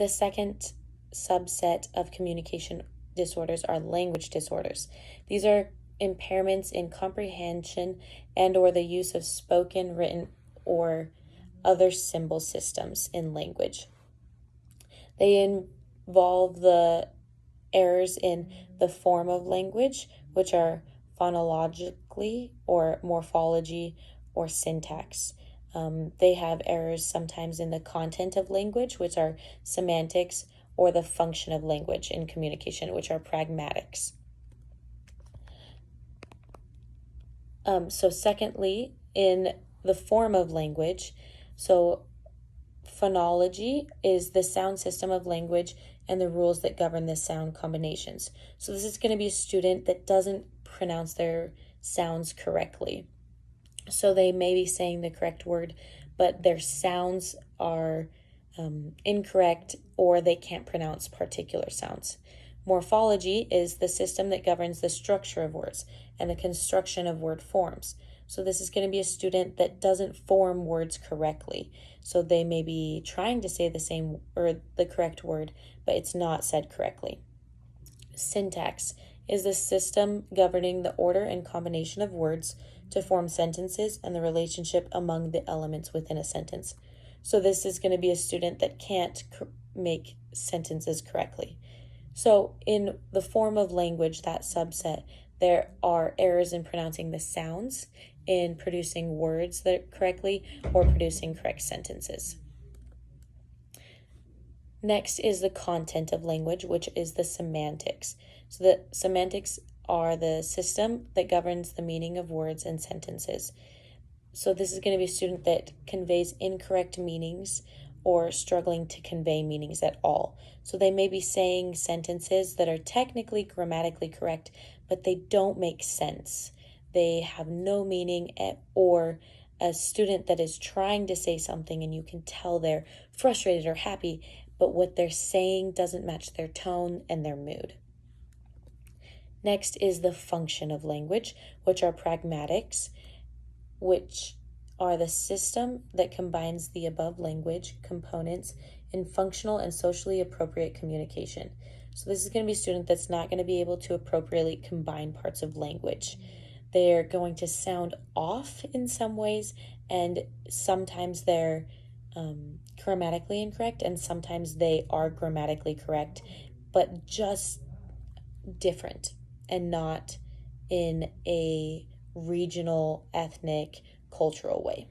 The second subset of communication disorders are language disorders. These are impairments in comprehension and or the use of spoken, written, or other symbol systems in language. They involve the errors in the form of language, which are phonologically or morphology or syntax. They have errors sometimes in the content of language, which are semantics, or the function of language in communication, which are pragmatics. So secondly, in the form of language, so phonology is the sound system of language and the rules that govern the sound combinations. So this is going to be a student that doesn't pronounce their sounds correctly. So they may be saying the correct word, but their sounds are incorrect, or they can't pronounce particular sounds. Morphology is the system that governs the structure of words and the construction of word forms. So this is going to be a student that doesn't form words correctly. So they may be trying to say the same or the correct word, but it's not said correctly. Syntax is the system governing the order and combination of words to form sentences and the relationship among the elements within a sentence. So this is going to be a student that can't make sentences correctly. So in the form of language, that subset, there are errors in pronouncing the sounds, in producing words that correctly, or producing correct sentences. Next is the content of language, which is the semantics. So the semantics are the system that governs the meaning of words and sentences. So this is going to be a student that conveys incorrect meanings or struggling to convey meanings at all. So they may be saying sentences that are technically grammatically correct, but they don't make sense. They have no meaning, or a student that is trying to say something and you can tell they're frustrated or happy, but what they're saying doesn't match their tone and their mood. Next is the function of language, which are pragmatics, which are the system that combines the above language components in functional and socially appropriate communication. So this is going to be a student that's not going to be able to appropriately combine parts of language. They're going to sound off in some ways, and sometimes they're grammatically incorrect, and sometimes they are grammatically correct, but just different and not in a regional, ethnic, cultural way.